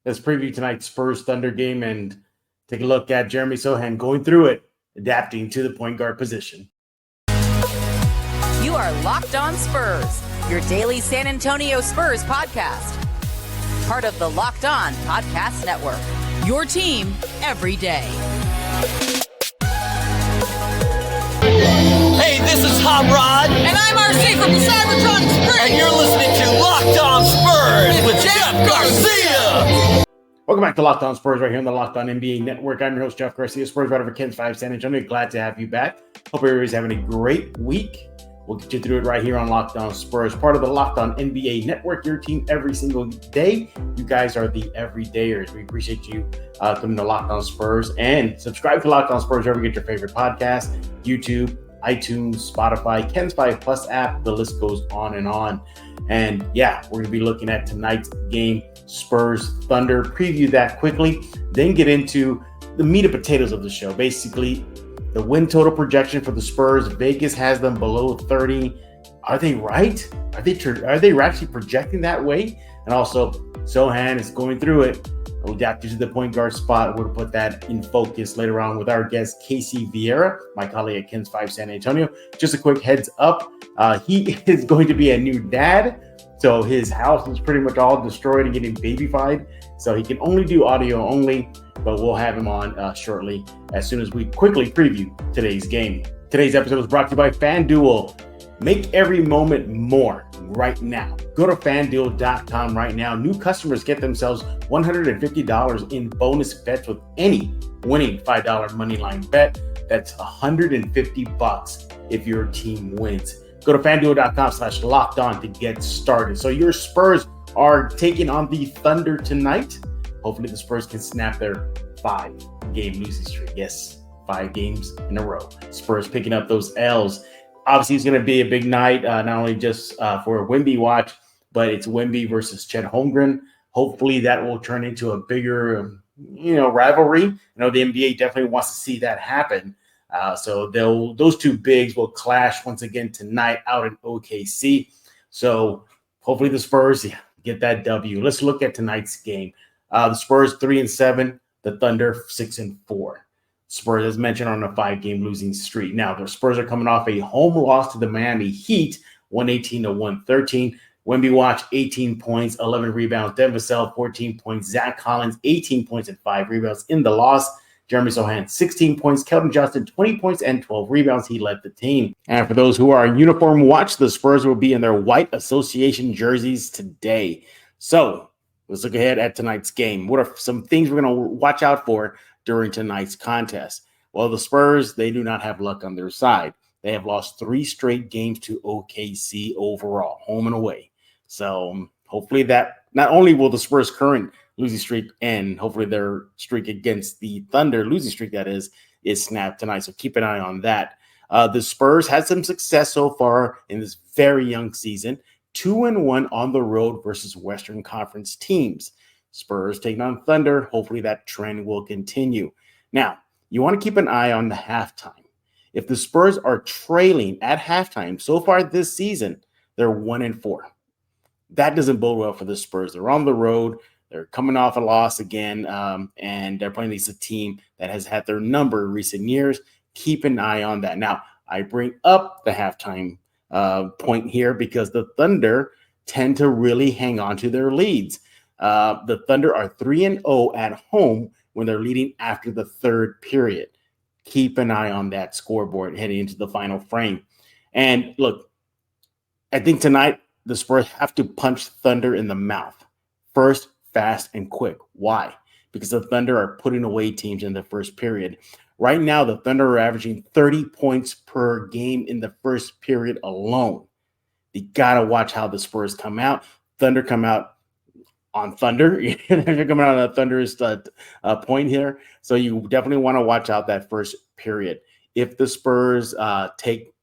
Let's preview tonight's Spurs Thunder game and take a look at Jeremy Sochan going through it, adapting to the point guard position. You are Locked On Spurs, your daily San Antonio Spurs podcast. Part of the Locked On Podcast Network, your team every day. Hey, this is Hot Rod. And I'm RC from the Cybertron Spurs. And you're listening to Locked On Spurs with Jeff Garcia. Welcome back to Locked On Spurs right here on the Locked On NBA Network. I'm your host, Jeff Garcia, Spurs writer for Ken's 5 San Antonio. Glad to have you back. Hope everybody's having a great week. We'll get you through it right here on Locked On Spurs, part of the Locked On NBA Network, your team every single day. You guys are the everydayers. We appreciate you coming to Locked On Spurs, and subscribe to Locked On Spurs wherever you get your favorite podcast, YouTube, iTunes, Spotify, Ken's 5 Plus app. The list goes on and on. And yeah, we're going to be looking at tonight's game, Spurs Thunder, preview that quickly, then get into the meat and potatoes of the show. Basically, the win total projection for the Spurs. Vegas has them below 30. Are they right? Are they actually projecting that way? And also, Sochan is going through it. We'll adapt to the point guard spot. We'll put that in focus later on with our guest, Casey Viera, my colleague at Ken's 5 San Antonio. Just a quick heads up. He is going to be a new dad. So his house is pretty much all destroyed and getting babyfied. So he can only do audio only, but we'll have him on shortly as soon as we quickly preview today's game. Today's episode is brought to you by FanDuel. Make every moment more right now. Go to FanDuel.com right now. New customers get themselves $150 in bonus bets with any winning $5 moneyline bet. That's $150 if your team wins. Go to FanDuel.com/lockedon to get started. So your Spurs are taking on the Thunder tonight. Hopefully the Spurs can snap their 5-game losing streak. Yes, 5 games in a row. Spurs picking up those L's. Obviously, it's going to be a big night, not only just for a Wemby watch, but it's Wemby versus Chet Holmgren. Hopefully that will turn into a bigger, rivalry. I know the NBA definitely wants to see that happen. So those two bigs will clash once again tonight out in OKC. So hopefully the Spurs get that W. Let's look at tonight's game. The Spurs 3-7, the Thunder 6-4. Spurs, as mentioned, on a 5-game losing streak. Now, the Spurs are coming off a home loss to the Miami Heat, 118-113. Wemby watch, 18 points, 11 rebounds. Devin Vassell, 14 points. Zach Collins, 18 points and 5 rebounds in the loss. Jeremy Sochan, 16 points. Keldon Johnson, 20 points and 12 rebounds. He led the team. And for those who are in uniform watch, the Spurs will be in their white association jerseys today. So let's look ahead at tonight's game. What are some things we're going to watch out for during tonight's contest? Well, the Spurs, they do not have luck on their side. They have lost 3 straight games to OKC overall, home and away. So hopefully that not only will the Spurs' current losing streak end, hopefully their streak against the Thunder, losing streak that is snapped tonight. So keep an eye on that. The Spurs had some success so far in this very young season, 2-1 on the road versus Western Conference teams. Spurs taking on Thunder. Hopefully that trend will continue. Now, you want to keep an eye on the halftime. If the Spurs are trailing at halftime so far this season, they're 1-4. That doesn't bode well for the Spurs. They're on the road. They're coming off a loss again, and they're playing against a team that has had their number in recent years. Keep an eye on that. Now, I bring up the halftime point here because the Thunder tend to really hang on to their leads. The Thunder are 3-0 at home when they're leading after the third period. Keep an eye on that scoreboard heading into the final frame. And look, I think tonight the Spurs have to punch Thunder in the mouth first, fast, and quick. Why? Because the Thunder are putting away teams in the first period. Right now, the Thunder are averaging 30 points per game in the first period alone. You got to watch how the Spurs come out. Thunder come out on Thunder. They're coming out on a Thunder's point here. So you definitely want to watch out that first period. If the Spurs not take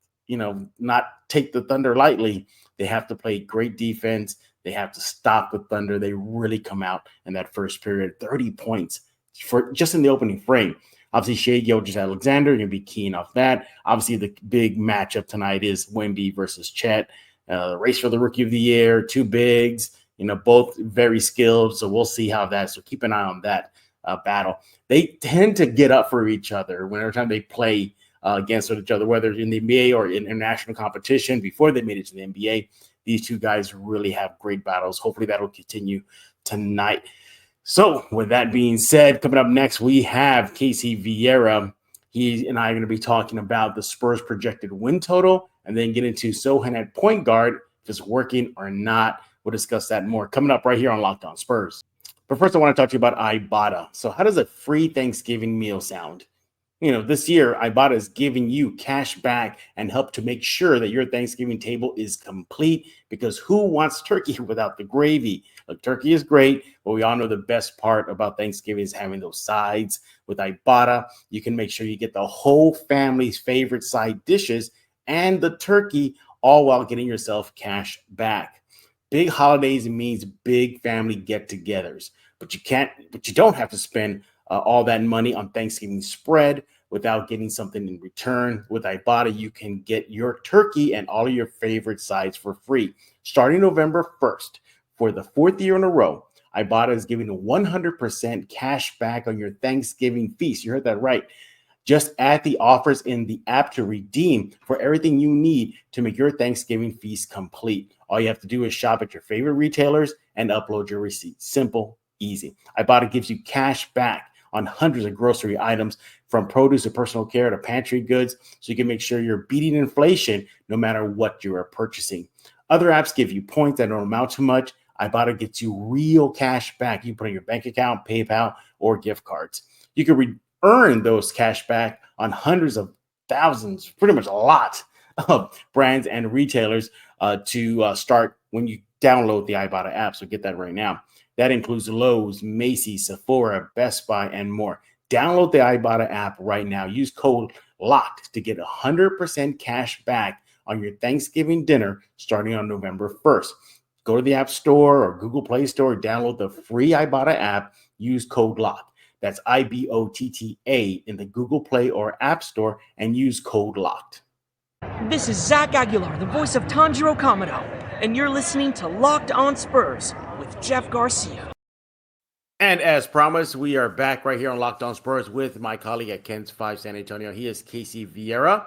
the Thunder lightly, they have to play great defense. They have to stop the Thunder. They really come out in that first period. 30 points for just in the opening frame. Obviously, Shai Gilgeous-Alexander, you're going to be keying off that. Obviously, the big matchup tonight is Wemby versus Chet. Race for the Rookie of the Year, 2 bigs. both very skilled. So we'll see how that. So keep an eye on that battle. They tend to get up for each other whenever time they play against each other, whether in the NBA or in international competition. Before they made it to the NBA, these two guys really have great battles. Hopefully that'll continue tonight. So with that being said, coming up next, we have Casey Viera. He and I are going to be talking about the Spurs projected win total and then get into Sochan at point guard, if it's working or not. We'll discuss that more coming up right here on Locked On Spurs. But first, I want to talk to you about Ibotta. So how does a free Thanksgiving meal sound? This year, Ibotta is giving you cash back and help to make sure that your Thanksgiving table is complete, because who wants turkey without the gravy? Look, turkey is great, but we all know the best part about Thanksgiving is having those sides. With Ibotta, you can make sure you get the whole family's favorite side dishes and the turkey, all while getting yourself cash back. Big holidays means big family get-togethers, but you don't have to spend all that money on Thanksgiving spread without getting something in return. With Ibotta, you can get your turkey and all of your favorite sides for free. Starting November 1st, for the fourth year in a row, Ibotta is giving 100% cash back on your Thanksgiving feast. You heard that right. Just add the offers in the app to redeem for everything you need to make your Thanksgiving feast complete. All you have to do is shop at your favorite retailers and upload your receipt. Simple, easy. Ibotta gives you cash back on hundreds of grocery items, from produce to personal care to pantry goods, so you can make sure you're beating inflation no matter what you are purchasing. Other apps give you points that don't amount to much. Ibotta gets you real cash back. You can put in your bank account, PayPal, or gift cards. You can earn those cash back on hundreds of thousands, pretty much a lot of brands and retailers to start when you download the Ibotta app. So get that right now. That includes Lowe's, Macy's, Sephora, Best Buy, and more. Download the Ibotta app right now. Use code LOCKED to get 100% cash back on your Thanksgiving dinner starting on November 1st. Go to the App Store or Google Play Store, download the free Ibotta app, use code LOCKED. That's IBOTTA in the Google Play or App Store, and use code LOCKED. This is Zach Aguilar, the voice of Tanjiro Kamado, and you're listening to Locked On Spurs with Jeff Garcia. And as promised, we are back right here on Locked On Spurs with my colleague at Ken's 5 San Antonio. He is Casey Viera.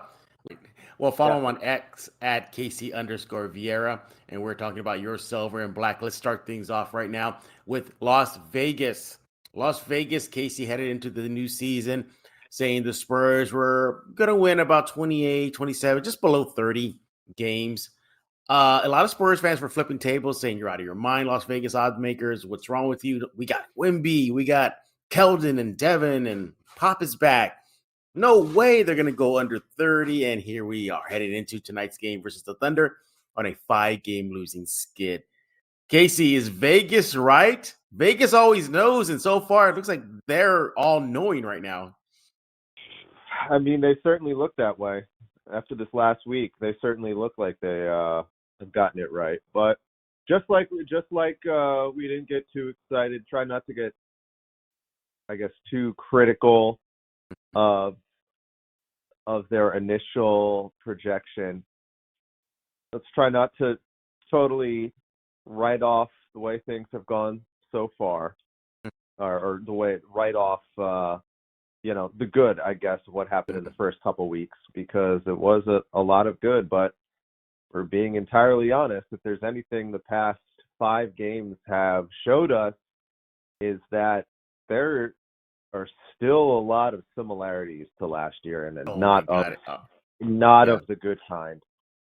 Well, follow him on X at Casey_Viera. And we're talking about your silver and black. Let's start things off right now with Las Vegas. Las Vegas, Casey headed into the new season saying the Spurs were going to win about 28, 27, just below 30 games. A lot of Spurs fans were flipping tables saying, you're out of your mind, Las Vegas odds makers. What's wrong with you? We got Wemby, we got Keldon and Devin, and Pop is back. No way they're going to go under 30. And here we are heading into tonight's game versus the Thunder on a 5-game losing skid. Casey, is Vegas right? Vegas always knows, and so far it looks like they're all knowing right now. I mean, they certainly look that way. After this last week, they certainly look like they have gotten it right. But just like we didn't get too excited, try not to get, I guess, too critical of their initial projection. Let's try not to totally write off the way things have gone so far, or the way write off, the good, I guess, of what happened in the first couple weeks, because it was a lot of good. But for being entirely honest, if there's anything the past 5 games have showed us, is that there are still a lot of similarities to last year, and not of the good kind.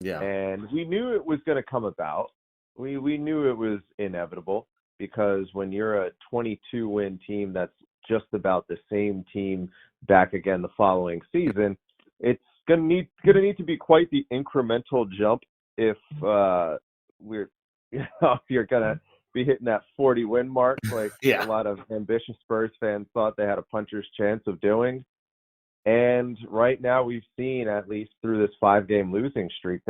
Yeah. And we knew it was going to come about. We knew it was inevitable, because when you're a 22-win team that's just about the same team back again the following season, it's going to need to be quite the incremental jump if you're going to be hitting that 40-win mark, like a lot of ambitious Spurs fans thought they had a puncher's chance of doing. And right now we've seen, at least through this 5-game losing streak,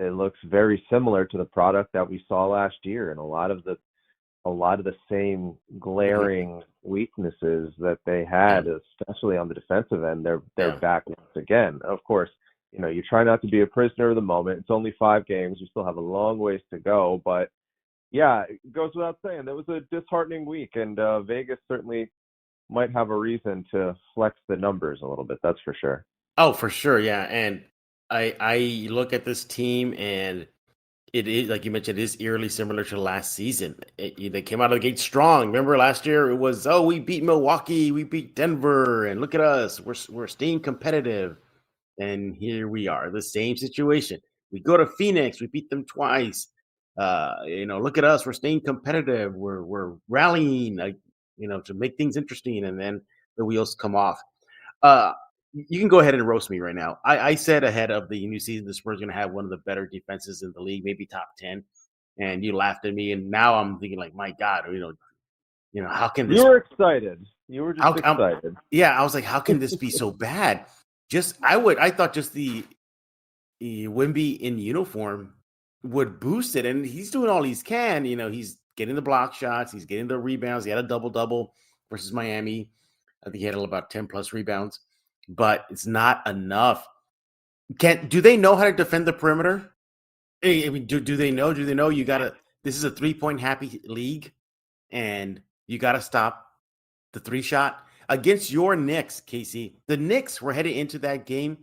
it looks very similar to the product that we saw last year, and a lot of the same glaring weaknesses that they had, especially on the defensive end, they're back once again. Of course, you try not to be a prisoner of the moment. It's only 5 games. You still have a long ways to go. But, yeah, it goes without saying. That was a disheartening week, and Vegas certainly might have a reason to flex the numbers a little bit. That's for sure. Oh, for sure, yeah. And I look at this team, and it is, like you mentioned, it is eerily similar to last season. They came out of the gate strong. Remember last year it was, we beat Milwaukee, we beat Denver, and look at us, we're staying competitive. And here we are, the same situation. We go to Phoenix, we beat them twice. Look at us, we're staying competitive. We're rallying, to make things interesting, and then the wheels come off. You can go ahead and roast me right now. I said ahead of the new season, the Spurs are going to have one of the better defenses in the league, maybe top 10. And you laughed at me, and now I'm thinking like, my God, how can this? You were excited. You were just excited. Yeah, I was like, how can this be so bad? I thought just the Wemby in uniform would boost it, and he's doing all he can. He's getting the block shots, he's getting the rebounds. He had a double versus Miami. I think he had about 10 plus rebounds, but it's not enough. Do they know how to defend the perimeter? I mean, do they know? Do they know this is a 3-point happy league, and you got to stop the 3-shot against your Knicks, Casey. The Knicks were headed into that game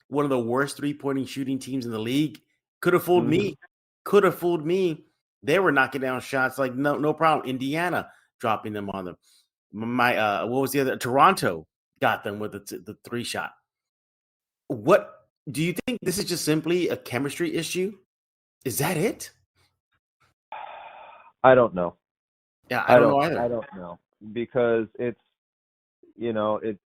one of the worst 3-point shooting teams in the league. Could have fooled me. Could have fooled me. They were knocking down shots like no problem. Indiana dropping them on them. What was the other? Toronto got them with the 3-shot. What do you think? This is just simply a chemistry issue? Is that it? I don't know. Yeah, I don't know either. I don't know, because it's, it's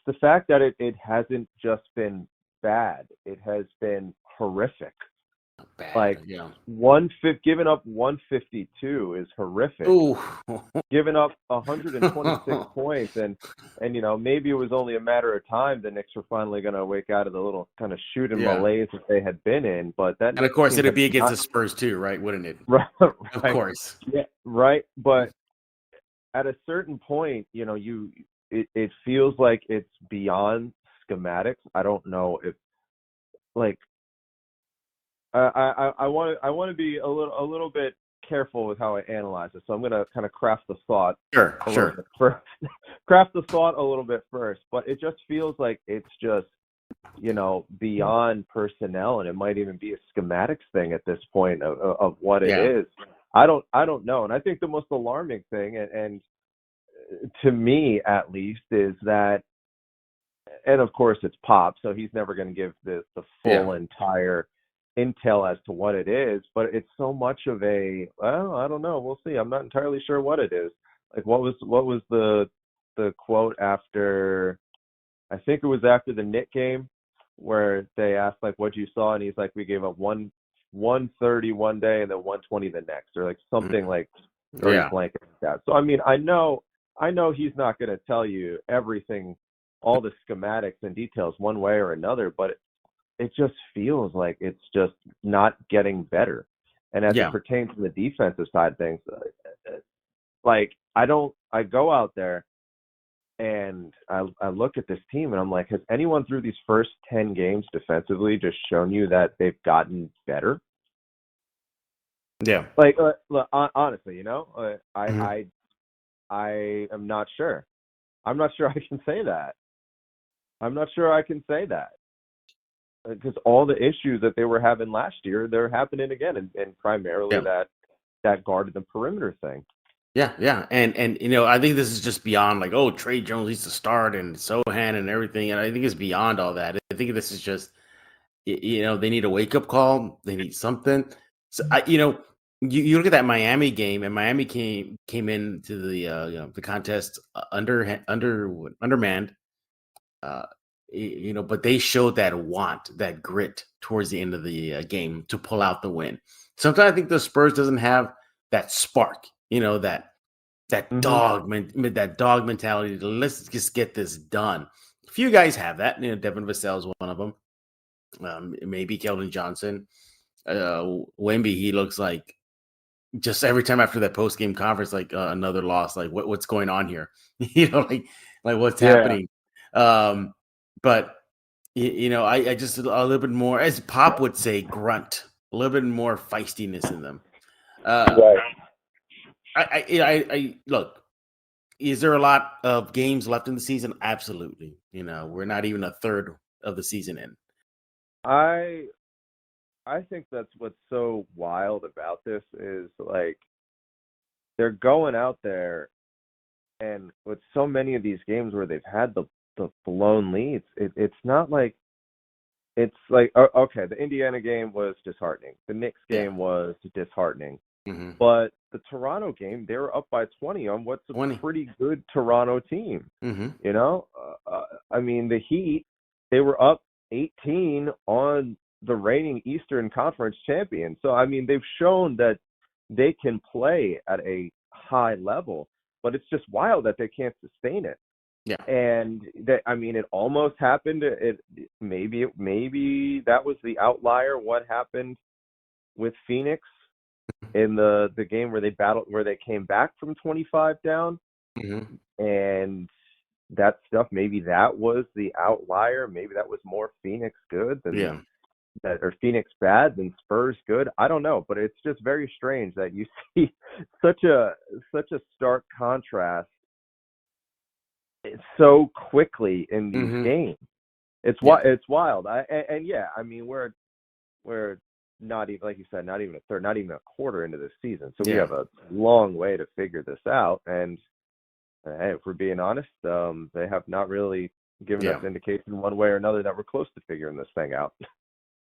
the fact that it hasn't just been bad. It has been horrific. Bad, giving up 152 is horrific. Ooh. Giving up 126 points, and maybe it was only a matter of time the Knicks were finally going to wake out of the little kind of shooting malaise that they had been in. And of course, it'd be against the Spurs too, right? Wouldn't it? Right. Of course. Yeah. Right. But at a certain point, it feels like it's beyond schematics. I don't know if I want to be a little bit careful with how I analyze it, so I'm going to kind of craft the thought. Sure. Craft the thought a little bit first, but it just feels like it's just beyond personnel, and it might even be a schematics thing at this point of what it is. I don't know, and I think the most alarming thing, and to me at least, is that, and of course it's Pop, so he's never going to give the full entire intel as to what it is, but it's so much of I don't know. We'll see. I'm not entirely sure what it is. Like, what was the quote after? I think it was after the Knicks game, where they asked like what you saw, and he's like, we gave up 130 one day and then 120 the next, or like something like very blanket like that. So I mean, I know he's not going to tell you everything, all the schematics and details one way or another, but it just feels like it's just not getting better. And as it pertains to the defensive side of things, like I go out there and I look at this team and I'm like, has anyone through these first 10 games defensively just shown you that they've gotten better? Yeah. Like, look, honestly, I am not sure. I'm not sure I can say that. Because all the issues that they were having last year, they're happening again, and primarily that guarded the perimeter thing. Yeah. And I think this is just beyond like, Trey Jones needs to start and Sochan and everything. And I think it's beyond all that. I think this is just, they need a wake-up call. They need something. So, you look at that Miami game, and Miami came into the contest undermanned. But they showed that grit towards the end of the game to pull out the win. Sometimes I think the Spurs doesn't have that spark, that dog mentality. Let's just get this done. A few guys have that. Devin Vassell is one of them. Maybe Keldon Johnson. Wemby, he looks like just every time after that post game conference, like another loss. Like what's going on here? like what's Yeah. happening. But I just a little bit more, as Pop would say, grunt, a little bit more feistiness in them. Right. I look. Is there a lot of games left in the season? Absolutely. We're not even a third of the season in. I think that's what's so wild about this is like they're going out there, and with so many of these games where they've had the blown leads, it's not like it's like okay, the Indiana game was disheartening, the Knicks game was disheartening, but the Toronto game they were up by 20 on what's a pretty good Toronto team. I mean the Heat, they were up 18 on the reigning Eastern Conference champion. So I mean they've shown that they can play at a high level, but it's just wild that they can't sustain it. Yeah. And that, I mean, it almost happened. Maybe that was the outlier. What happened with Phoenix in the game where they came back from 25 down, and that stuff. Maybe that was the outlier. Maybe that was more Phoenix good than or Phoenix bad than Spurs good. I don't know, but it's just very strange that you see such a stark contrast so quickly in these games. It's wild. I mean we're not even, like you said, not even a third, not even a quarter into this season. So we have a long way to figure this out. And hey, if we're being honest, they have not really given us indication one way or another that we're close to figuring this thing out.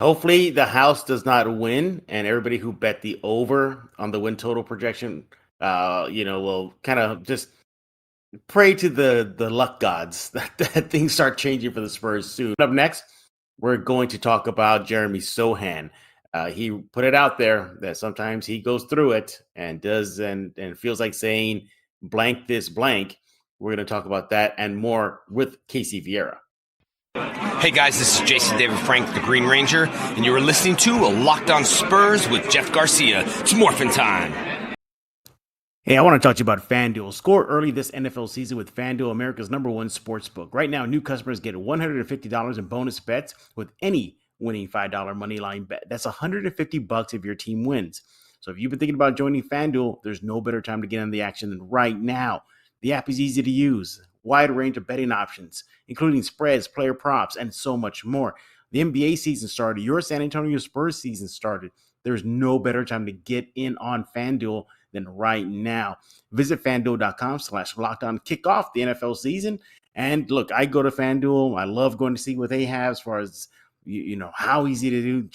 Hopefully the house does not win, and everybody who bet the over on the win total projection, will kind of just pray to the luck gods that things start changing for the Spurs soon. Up next, we're going to talk about Jeremy Sochan. He put it out there that sometimes he goes through it and does and feels like saying blank this blank. We're going to talk about that and more with Casey Viera. Hey guys, this is Jason David Frank, the Green Ranger, and you are listening to Locked On Spurs with Jeff Garcia. It's morphin' time. Hey, I want to talk to you about FanDuel. Score early this NFL season with FanDuel, America's #1 sports book. Right now, new customers get $150 in bonus bets with any winning $5 money line bet. That's $150 if your team wins. So if you've been thinking about joining FanDuel, there's no better time to get on the action than right now. The app is easy to use, wide range of betting options, including spreads, player props, and so much more. The NBA season started. Your San Antonio Spurs season started. There's no better time to get in on FanDuel than right now. Visit FanDuel.com/lockedon. Kick off the NFL season. And look, I go to FanDuel. I love going to see what they have as far as how easy to do.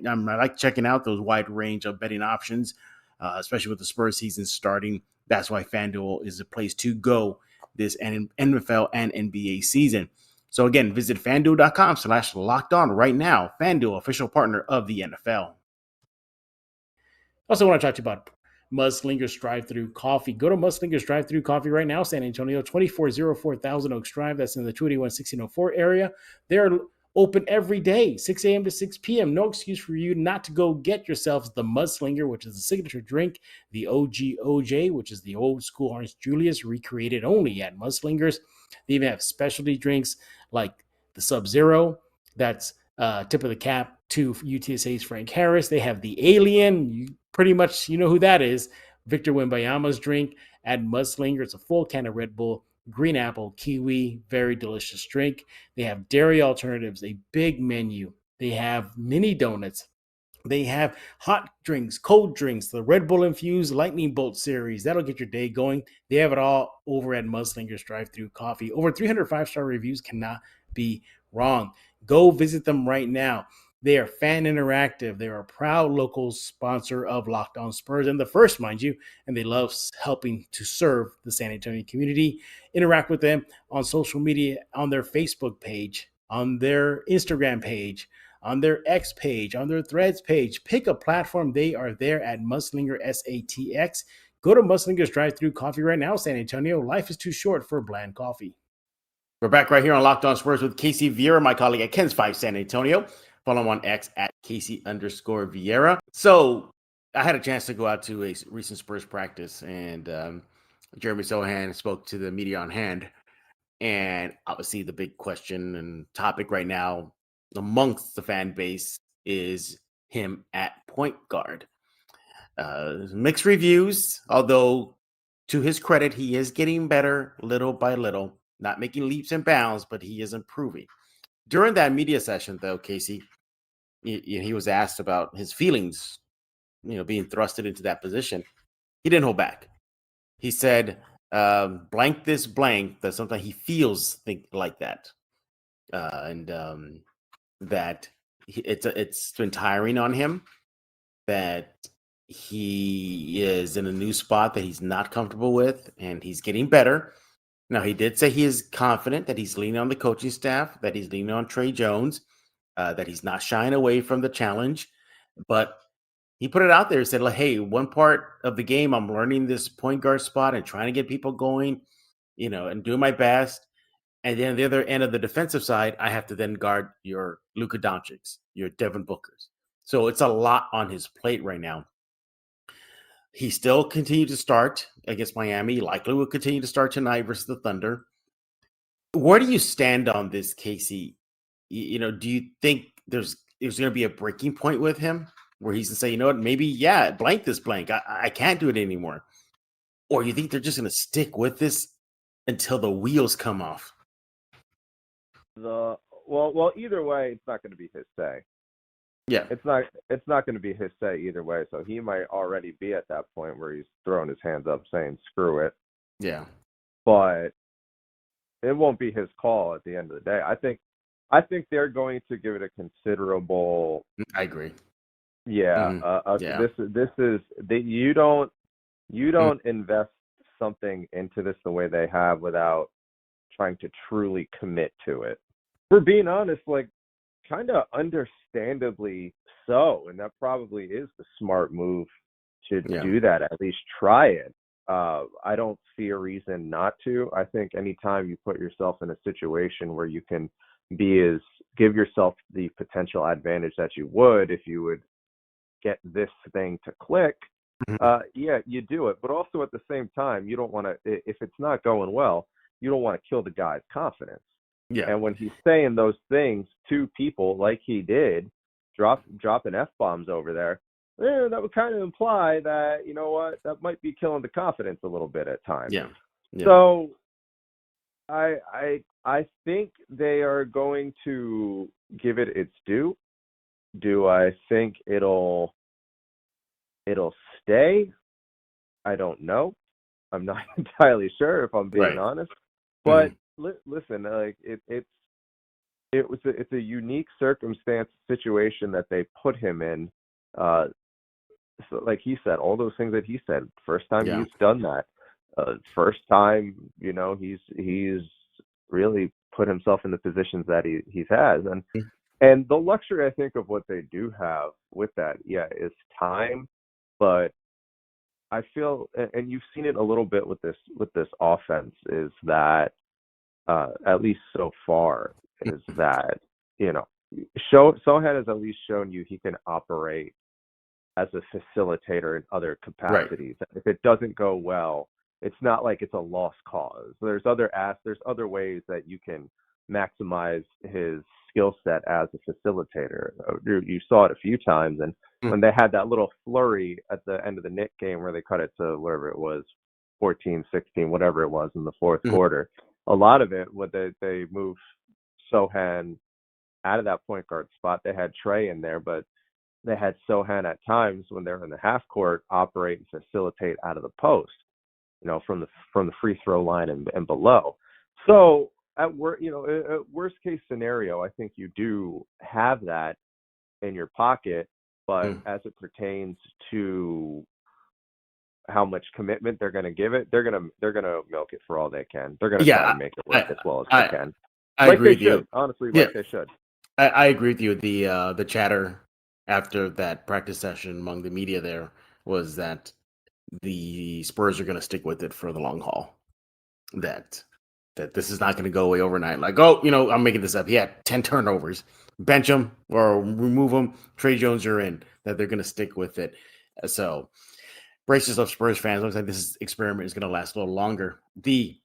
I like checking out those wide range of betting options, especially with the Spurs season starting. That's why FanDuel is the place to go this NFL and NBA season. So again, visit FanDuel.com/lockedon right now. FanDuel, official partner of the NFL. Also want to talk to you about Mudslingers Drive-Thru Coffee. Go to Mudslingers Drive-Thru Coffee right now, San Antonio, 2404 Thousand Oaks Drive. That's in the 281-1604 area. They're open every day, 6 a.m. to 6 p.m. No excuse for you not to go get yourselves the Mudslinger, which is the signature drink, the OG OJ, which is the old school Orange Julius, recreated only at Mudslingers. They even have specialty drinks like the Sub-Zero, that's tip of the cap to UTSA's Frank Harris. They have the Alien. You pretty much, you know who that is. Victor Wembanyama's drink at Mudslinger. It's a full can of Red Bull, green apple, kiwi, very delicious drink. They have dairy alternatives, a big menu. They have mini donuts. They have hot drinks, cold drinks, the Red Bull infused Lightning Bolt series. That'll get your day going. They have it all over at Mudslingers Drive-Thru Coffee. Over 300 5-star reviews, cannot be wrong. Go visit them right now. They are fan interactive. They are a proud local sponsor of Locked On Spurs, and the first, mind you, and they love helping to serve the San Antonio community. Interact with them on social media, on their Facebook page, on their Instagram page, on their X page, on their Threads page. Pick a platform. They are there at Mudslinger SATX. Go to Mudslingers Drive-Thru Coffee right now, San Antonio. Life is too short for bland coffee. We're back right here on Locked On Spurs with Casey Viera, my colleague at Ken's 5 San Antonio. Follow him on X at Casey_Viera. So I had a chance to go out to a recent Spurs practice, and Jeremy Sochan spoke to the media on hand. And obviously the big question and topic right now amongst the fan base is him at point guard. Mixed reviews, although to his credit, he is getting better little by little, not making leaps and bounds, but he is improving. During that media session, though, Casey, he was asked about his feelings, being thrusted into that position. He didn't hold back. He said, blank this blank, that sometimes he feels like that. And that it's been tiring on him, that he is in a new spot that he's not comfortable with, and he's getting better. Now, he did say he is confident, that he's leaning on the coaching staff, that he's leaning on Trey Jones, that he's not shying away from the challenge. But he put it out there and said, like, hey, one part of the game, I'm learning this point guard spot and trying to get people going, and doing my best. And then the other end of the defensive side, I have to then guard your Luka Doncic's, your Devin Booker's. So it's a lot on his plate right now. He still continued to start against Miami. Likely will continue to start tonight versus the Thunder. Where do you stand on this, Casey? Do you think there's going to be a breaking point with him where he's going to say, you know what, maybe, blank this blank. I can't do it anymore. Or you think they're just going to stick with this until the wheels come off? Well, either way, it's not going to be his say. Yeah, it's not going to be his say either way. So he might already be at that point where he's throwing his hands up, saying "screw it." Yeah, but it won't be his call at the end of the day. I think they're going to give it a considerable. I agree. Yeah, yeah. This is that you don't invest something into this the way they have without trying to truly commit to it. For being honest, like, kind of understandably so, and that probably is the smart move to do that, at least try it. I don't see a reason not to. I think anytime you put yourself in a situation where you can give yourself the potential advantage that you would if you would get this thing to click, you do it. But also at the same time, you don't want to, if it's not going well, you don't want to kill the guy's confidence. Yeah. And when he's saying those things to people like he did, dropping F-bombs over there, that would kind of imply that, you know what, that might be killing the confidence a little bit at times. Yeah. So I think they are going to give it its due. Do I think it'll stay? I don't know. I'm not entirely sure, if I'm being honest. But listen, like it's a unique circumstance situation that they put him in. So like he said, all those things that he said. First time he's done that. First time, he's really put himself in the positions that he has, and the luxury, I think, of what they do have with that, is time. But I feel, and you've seen it a little bit with this offense, is that at least so far, is that Sochan has at least shown you he can operate as a facilitator in other capacities. Right. If it doesn't go well, it's not like it's a lost cause. There's other ways that you can maximize his skill set as a facilitator. You saw it a few times, and when they had that little flurry at the end of the Knicks game where they cut it to whatever it was, 14, 16, whatever it was in the fourth quarter, a lot of it, when they moved Sochan out of that point guard spot, they had Trey in there, but they had Sochan at times when they're in the half court operate and facilitate out of the post, from the free throw line and below. So at worst case scenario, I think you do have that in your pocket, but as it pertains to how much commitment they're going to give it, they're going to milk it for all they can. They're going to try to make it work as well as they can. I agree with you. Honestly, like they should. I agree with you. The chatter after that practice session among the media there was that the Spurs are going to stick with it for the long haul. That this is not going to go away overnight. Like, I'm making this up. He had 10 turnovers. Bench him or remove him. Trey Jones, you're in. That they're going to stick with it. So brace yourself, Spurs fans. Looks like this experiment is going to last a little longer. The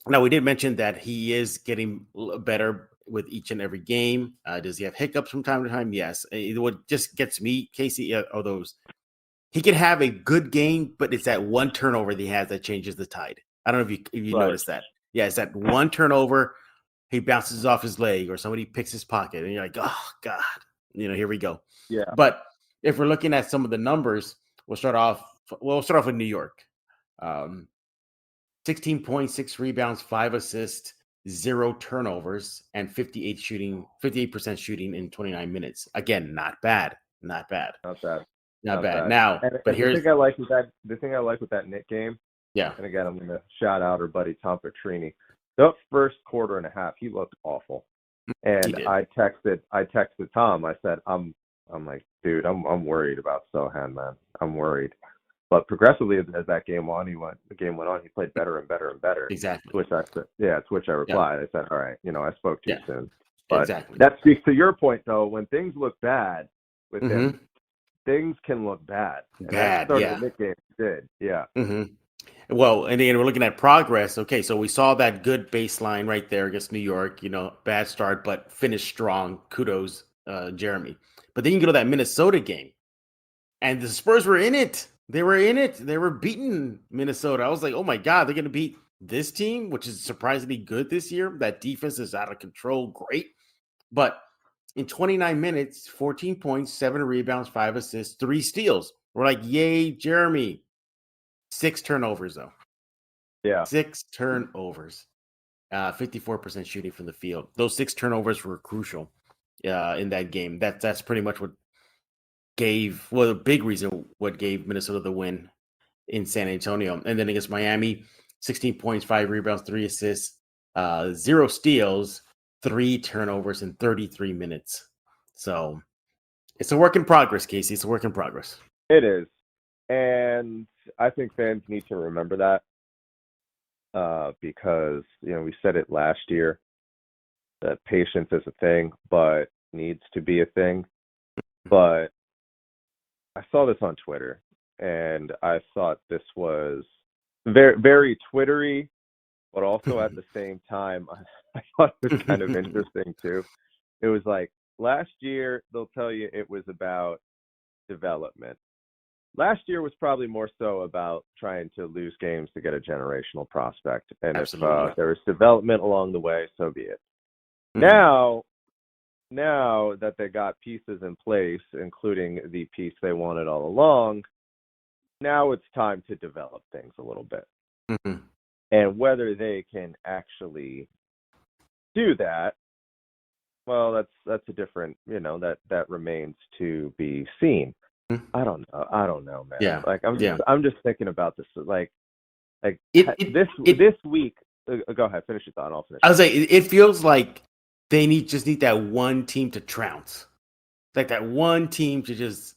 Now, we did mention that he is getting better with each and every game. Does he have hiccups from time to time? Yes. What just gets me, Casey, are those. He can have a good game, but it's that one turnover that he has that changes the tide. I don't know if you Right. noticed that. Yeah, it's that one turnover. He bounces off his leg or somebody picks his pocket, and you're like, oh, God. Here we go. Yeah. But if we're looking at some of the numbers, we'll start off with New York. 16 points, 6 rebounds, 5 assists, 0 turnovers, and 58% shooting in 29 minutes. Again, not bad. Not bad. Now, but here's the thing I like with that Knick game. Yeah. And again, I'm going to shout out our buddy Tom Petrini. The first quarter and a half, he looked awful. And I texted Tom. I said, I'm like, dude, I'm worried about Sochan, man. I'm worried. But progressively, as that game went on, he played better and better and better. Exactly. To which I replied. I said, all right, I spoke too soon. But exactly. That speaks to your point, though. When things look bad with him, things can look bad. And that started the Knick game did. Yeah. Mm-hmm. Well, and then we're looking at progress. Okay, so we saw that good baseline right there against New York. Bad start, but finished strong. Kudos, Jeremy. But then you go to that Minnesota game, and the Spurs were in it. They were in it. They were beating Minnesota. I was like, oh my God, they're going to beat this team, which is surprisingly good this year. That defense is out of control. Great. But in 29 minutes, 14 points, 7 rebounds, 5 assists, 3 steals. We're like, yay, Jeremy. 6 turnovers, though. Yeah. 6 turnovers. 54% shooting from the field. Those 6 turnovers were crucial in that game. That's pretty much what the big reason what gave Minnesota the win in San Antonio. And then against Miami, 16 points, 5 rebounds, 3 assists, 0 steals, 3 turnovers in 33 minutes. So it's a work in progress, Casey. It's a work in progress. It is. And I think fans need to remember that because, we said it last year that patience is a thing, but needs to be a thing. But I saw this on Twitter, and I thought this was very, very Twittery, but also at the same time, I thought it was kind of interesting too. It was like last year, they'll tell you it was about development. Last year was probably more so about trying to lose games to get a generational prospect. And Absolutely. If there was development along the way, so be it. Now that they got pieces in place, including the piece they wanted all along, now it's time to develop things a little bit. And whether they can actually do that, well, that's a different, that remains to be seen. I don't know, man. Yeah. Like I'm just thinking about this. This week. Go ahead, finish your thought. I'll finish. I was like, it feels like they just need that one team to trounce, like that one team to just,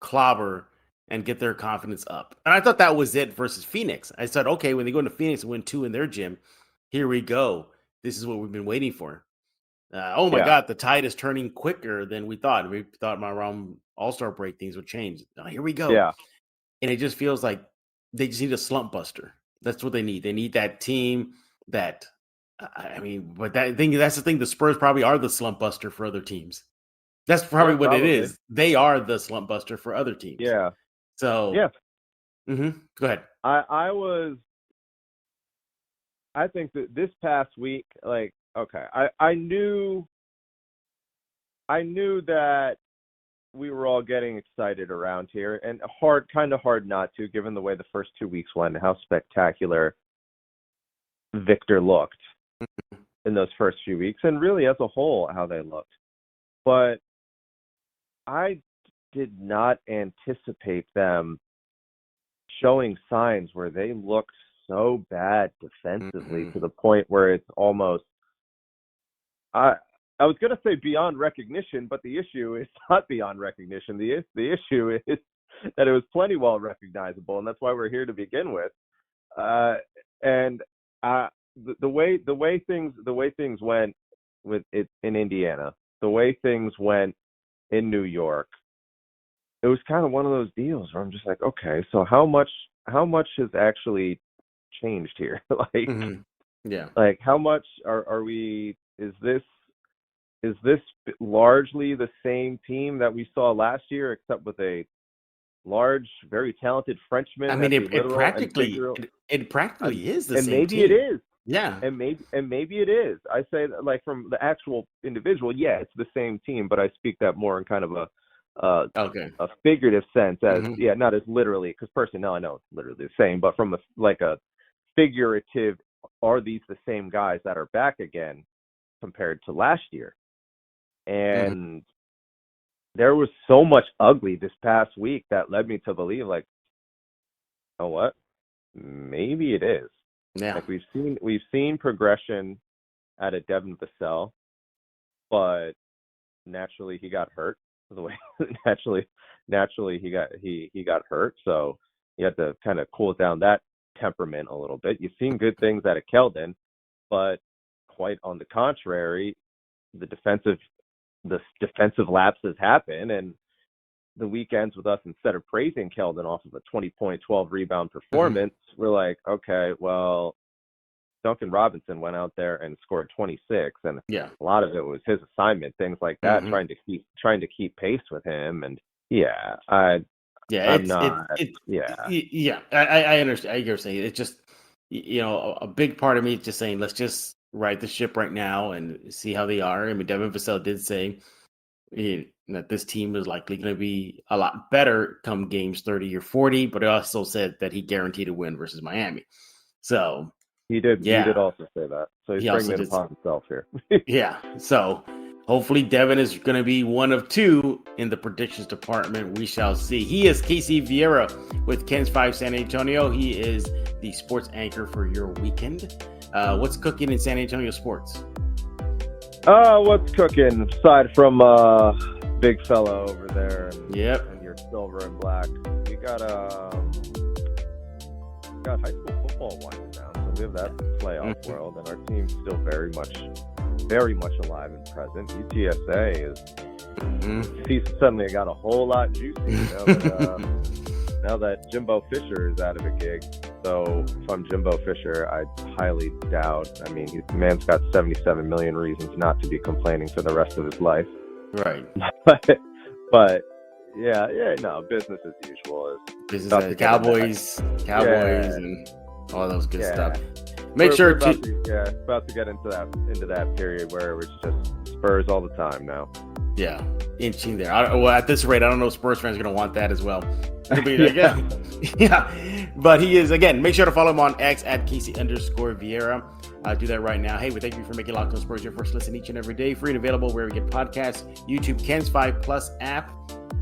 clobber and get their confidence up. And I thought that was it versus Phoenix. I said, okay, when they go into Phoenix and win 2 in their gym, here we go. This is what we've been waiting for. Oh my God, the tide is turning quicker than we thought. We thought around All-Star break things would change. Oh, here we go. Yeah. And it just feels like they just need a slump buster. That's what they need. They need that team that, but that's the thing. The Spurs probably are the slump buster for other teams. That's probably what it is. They are the slump buster for other teams. Yeah. So, yeah. Go ahead. I think that this past week, I knew that we were all getting excited around here, and kind of hard not to, given the way the first 2 weeks went and how spectacular Victor looked in those first few weeks, and really as a whole how they looked. But I did not anticipate them showing signs where they looked so bad defensively to the point where it's almost I was going to say beyond recognition, but the issue is not beyond recognition. The issue is that it was plenty well recognizable, and that's why we're here to begin with. And the way things went with it in Indiana, the way things went in New York, it was kind of one of those deals where I'm just like, okay, so how much has actually changed here? Yeah. Like how much are we? Is this largely the same team that we saw last year, except with a large, very talented Frenchman? I mean, it practically is the and same maybe team. it is. Yeah. And maybe it is. I say that, like, from the actual individual, yeah, it's the same team, but I speak that more in kind of a figurative sense, as not as literally, because personnel I know it's literally the same, but from a figurative, are these the same guys that are back again compared to last year? And there was so much ugly this past week that led me to believe, like, you know what? Maybe it is. Yeah. Like we've seen progression out of Devin Vassell, but naturally he got hurt. The way naturally he got hurt, so you had to kind of cool down that temperament a little bit. You've seen good things out of Keldon, but quite on the contrary, the defensive lapses happen, and the weekends with us, instead of praising Keldon off of a 20-point, 12-rebound performance, we're like, okay, well, Duncan Robinson went out there and scored 26, and a lot of it was his assignment, things like that, trying to keep pace with him, and I understand. I get you're saying. It's just, a big part of me is just saying, let's just ride the ship right now and see how they are. I mean, Devin Vassell did say that this team is likely going to be a lot better come games 30 or 40, but he also said that he guaranteed a win versus Miami. So he did also say that. So he's bringing it upon himself here. Yeah. So hopefully Devin is going to be one of two in the predictions department. We shall see. He is Casey Viera with Ken's 5 San Antonio. He is the sports anchor for your weekend. What's cooking in San Antonio sports? What's cooking aside from big fella over there and your silver and black? We got high school football winding down, so we have that playoff world, and our team's still very much alive and present. UTSA is he's suddenly got a whole lot juicy now that Jimbo Fisher is out of a gig. So if I'm Jimbo Fisher, I highly doubt. I mean, the man's got 77 million reasons not to be complaining for the rest of his life. Right. but no, business as usual. Cowboys, and all those good stuff. We're about to get into that period where it's just Spurs all the time now. Yeah, inching there. At this rate, I don't know if Spurs fans are going to want that as well. It'll be like, But he is, again, make sure to follow him on X at Casey_Viera. Do that right now. Hey, we thank you for making Locked On Spurs your first listen each and every day. Free and available where we get podcasts, YouTube, Ken's 5 Plus app,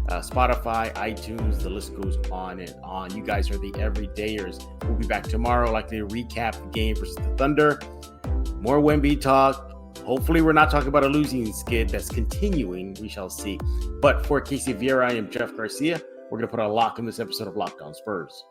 Spotify, iTunes, the list goes on and on. You guys are the everydayers. We'll be back tomorrow, likely to recap the game versus the Thunder. More Wemby talk. Hopefully we're not talking about a losing skid that's continuing. We shall see. But for Casey Viera, I am Jeff Garcia. We're going to put a lock in this episode of Locked On Spurs.